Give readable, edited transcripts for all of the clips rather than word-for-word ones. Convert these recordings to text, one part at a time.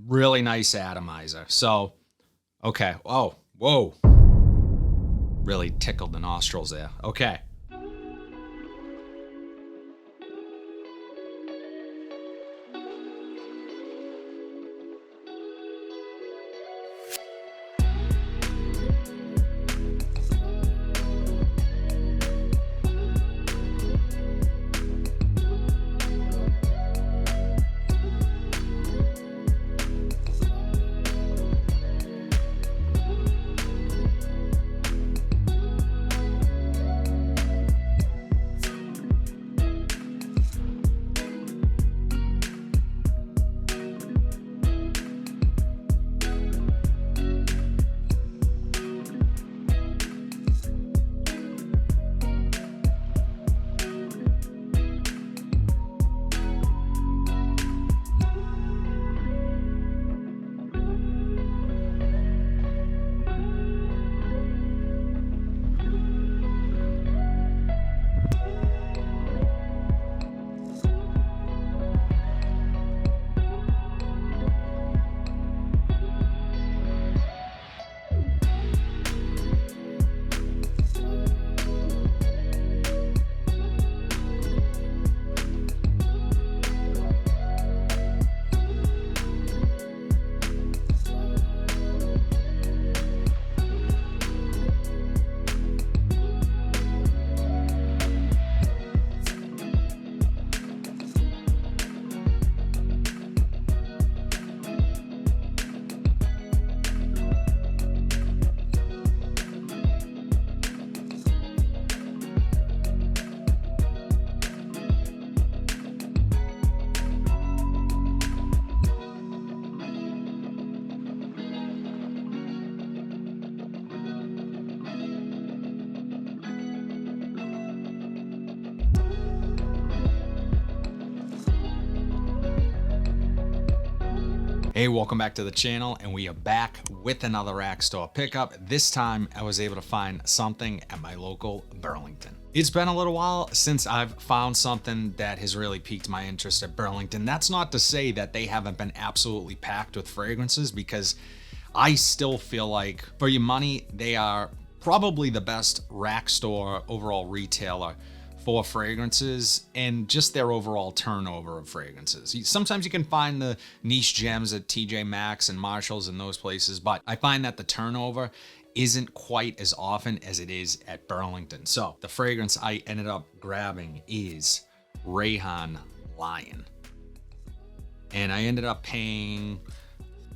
really nice atomizer. So, okay. Oh, whoa. Really tickled the nostrils there. Okay. Hey, welcome back to the channel, and we are back with another rack store pickup. This time I was able to find something at my local Burlington. It's been a little while since I've found something that has really piqued my interest at Burlington. That's not to say that they haven't been absolutely packed with fragrances, because I still feel like for your money, they are probably the best rack store overall retailer for fragrances and just their overall turnover of fragrances. Sometimes you can find the niche gems at TJ Maxx and Marshalls and those places, but I find that the turnover isn't quite as often as it is at Burlington. So the fragrance I ended up grabbing is Rayhan Lion. And I ended up paying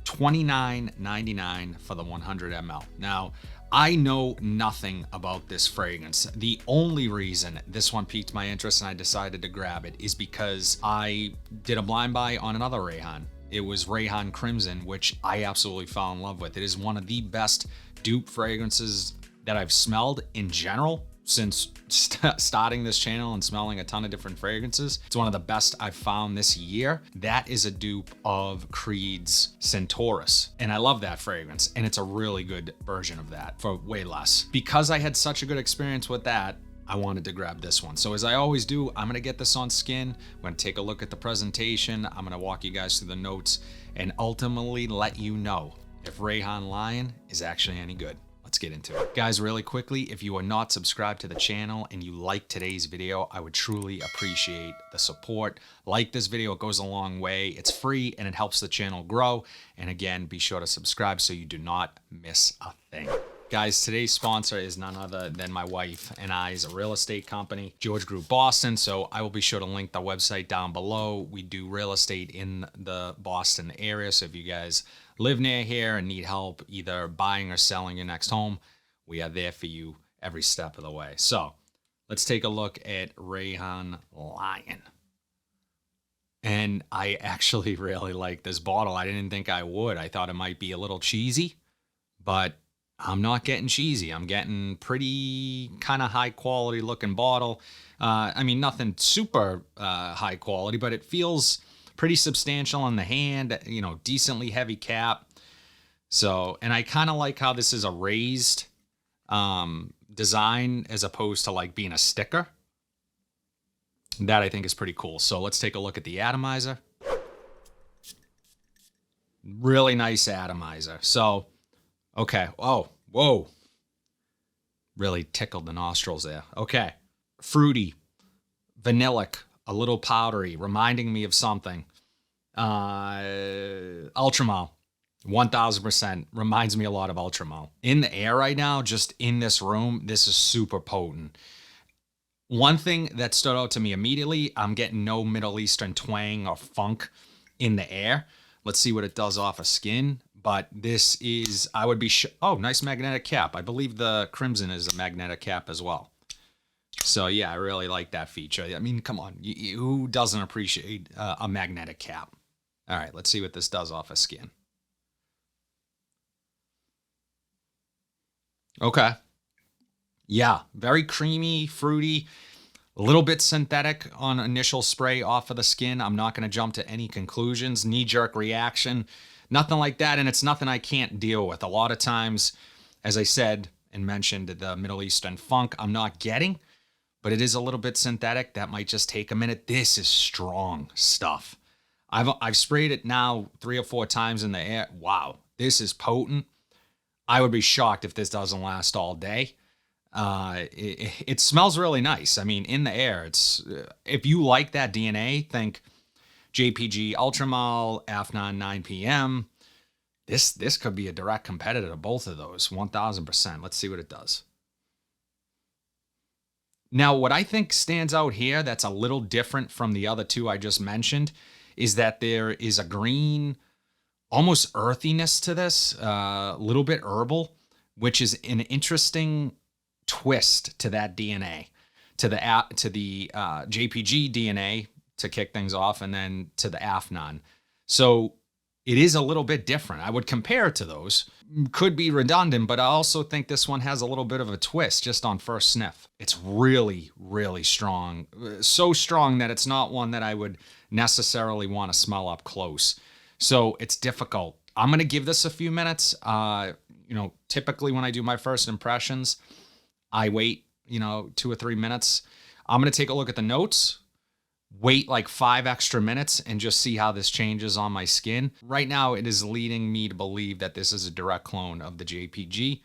$29.99 for the 100 ml. Now, I know nothing about this fragrance. The only reason this one piqued my interest and I decided to grab it is because I did a blind buy on another Rayhan. It was Rayhan Crimson, which I absolutely fell in love with. It is one of the best dupe fragrances that I've smelled in general since starting this channel and smelling a ton of different fragrances. It's one of the best I've found this year. That is a dupe of Creed's Centaurus. And I love that fragrance. And it's a really good version of that for way less. Because I had such a good experience with that, I wanted to grab this one. So as I always do, I'm gonna get this on skin. I'm gonna take a look at the presentation. I'm gonna walk you guys through the notes and ultimately let you know if Rayhan Lion is actually any good. Let's get into it. Guys, really quickly, if you are not subscribed to the channel and you like today's video, I would truly appreciate the support. Like this video, it goes a long way. It's free and it helps the channel grow. And again, be sure to subscribe so you do not miss a thing. Guys, today's sponsor is none other than my wife and I's real estate company, George Group Boston. So I will be sure to link the website down below. We do real estate in the Boston area. So if you guys live near here and need help either buying or selling your next home, we are there for you every step of the way. So let's take a look at Rayhan Lion. And I actually really like this bottle. I didn't think I would. I thought it might be a little cheesy, but I'm not getting cheesy. I'm getting pretty kind of high quality looking bottle. I mean, nothing super high quality, but it feels pretty substantial in the hand, you know, decently heavy cap. So, and I kind of like how this is a raised design as opposed to like being a sticker. That I think is pretty cool. So let's take a look at the atomizer. Really nice atomizer. So, okay. Oh, whoa. Really tickled the nostrils there. Okay. Fruity, vanillic, a little powdery, reminding me of something. Ultramel, 1000% reminds me a lot of Ultramel. In the air right now, just in this room, this is super potent. One thing that stood out to me immediately, I'm getting no Middle Eastern twang or funk in the air. Let's see what it does off of skin. But this is, I would be, oh, nice magnetic cap. I believe the Crimson is a magnetic cap as well. So yeah, I really like that feature. I mean, come on, who doesn't appreciate a magnetic cap? All right, let's see what this does off of skin. Okay. Yeah, very creamy, fruity, a little bit synthetic on initial spray off of the skin. I'm not going to jump to any conclusions, knee-jerk reaction, nothing like that, and it's nothing I can't deal with. A lot of times, as I said and mentioned, the Middle Eastern funk I'm not getting, but it is a little bit synthetic. That might just take a minute. This is strong stuff. I've sprayed it now 3 or 4 times in the air. Wow, this is potent. I would be shocked if this doesn't last all day. It smells really nice. I mean, in the air, it's if you like that DNA, think JPG Ultramel, Afnan 9PM. This could be a direct competitor to both of those, 1000%. Let's see what it does. Now, what I think stands out here that's a little different from the other two I just mentioned is that there is a green, almost earthiness to this, a little bit herbal, which is an interesting twist to that DNA, to the JPG DNA to kick things off, and then to the Afnan. So it is a little bit different. I would compare it to those. Could be redundant, but I also think this one has a little bit of a twist just on first sniff. It's really, really strong. So strong that it's not one that I would necessarily want to smell up close. So it's difficult. I'm going to give this a few minutes. Typically when I do my first impressions, I wait, 2 or 3 minutes. I'm going to take a look at the notes, wait like 5 extra minutes, and just see how this changes on my skin. Right now, it is leading me to believe that this is a direct clone of the JPG.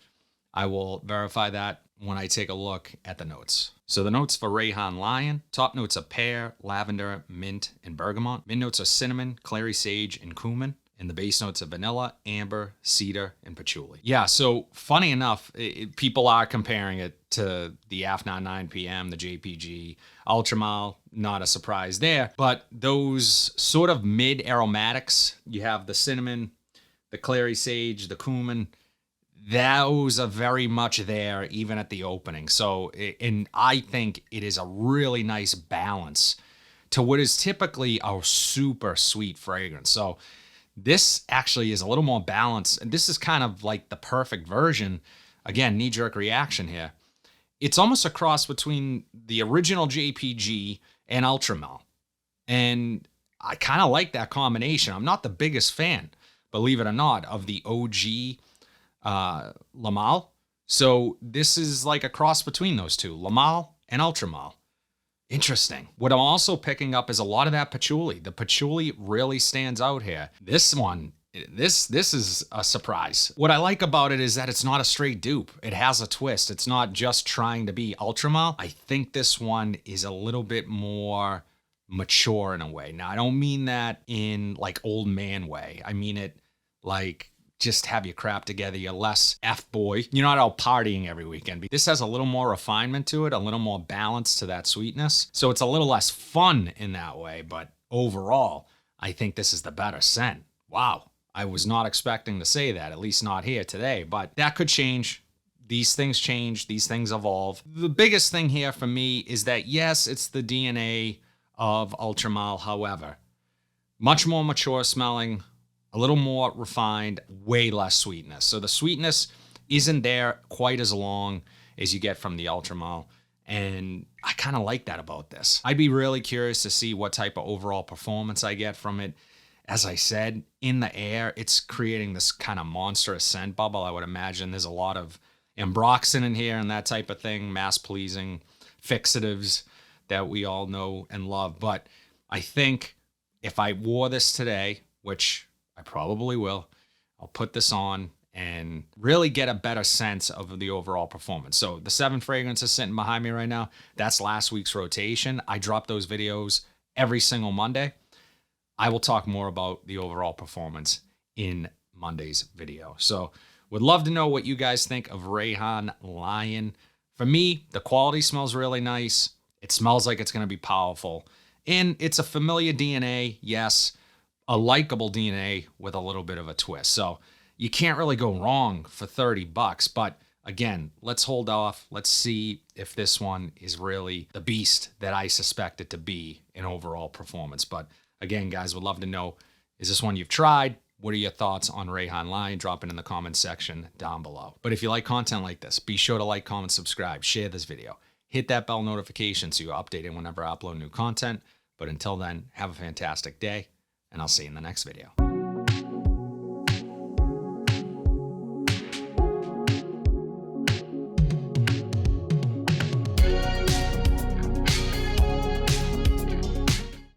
I will verify that when I take a look at the notes. So the notes for Rayhan Lion, top notes are pear, lavender, mint, and bergamot. Mid notes are cinnamon, clary sage, and cumin. And the base notes are vanilla, amber, cedar, and patchouli. Yeah, so funny enough, people are comparing it to the Afnan 9PM, the JPG, Ultramel, not a surprise there. But those sort of mid-aromatics, you have the cinnamon, the clary sage, the cumin, those are very much there even at the opening. So, and I think it is a really nice balance to what is typically a super sweet fragrance. So this actually is a little more balanced, and this is kind of like the perfect version. Again, knee-jerk reaction here. It's almost a cross between the original JPG and Ultramel, and I kind of like that combination. I'm not the biggest fan, believe it or not, of the OG Lamal. So this is like a cross between those two, Lamal and Ultramel. Interesting. What I'm also picking up is a lot of that patchouli. The patchouli really stands out here. This one, this is a surprise. What I like about it is that it's not a straight dupe. It has a twist. It's not just trying to be Ultramel. I think this one is a little bit more mature in a way. Now, I don't mean that in like old man way. I mean it like just have your crap together. You're less F-boy. You're not out partying every weekend. This has a little more refinement to it, a little more balance to that sweetness. So it's a little less fun in that way. But overall, I think this is the better scent. Wow. I was not expecting to say that, at least not here today. But that could change. These things change. These things evolve. The biggest thing here for me is that, yes, it's the DNA of Ultramel. However, much more mature smelling, a little more refined, way less sweetness. So the sweetness isn't there quite as long as you get from the Ultramel. And I kind of like that about this. I'd be really curious to see what type of overall performance I get from it. As I said, in the air, it's creating this kind of monstrous scent bubble. I would imagine there's a lot of ambroxan in here and that type of thing, mass-pleasing fixatives that we all know and love. But I think if I wore this today, which I probably will. I'll put this on and really get a better sense of the overall performance. So the 7 fragrances sitting behind me right now, that's last week's rotation. I drop those videos every single Monday. I will talk more about the overall performance in Monday's video. So would love to know what you guys think of Rayhan Lion. For me, the quality smells really nice. It smells like it's going to be powerful. And it's a familiar DNA, yes, a likable DNA with a little bit of a twist. So you can't really go wrong for $30. But again, let's hold off. Let's see if this one is really the beast that I suspect it to be in overall performance. But again, guys, would love to know, is this one you've tried? What are your thoughts on Rayhan Lion? Drop it in the comments section down below. But if you like content like this, be sure to like, comment, subscribe, share this video. Hit that bell notification so you're updated whenever I upload new content. But until then, have a fantastic day, and I'll see you in the next video.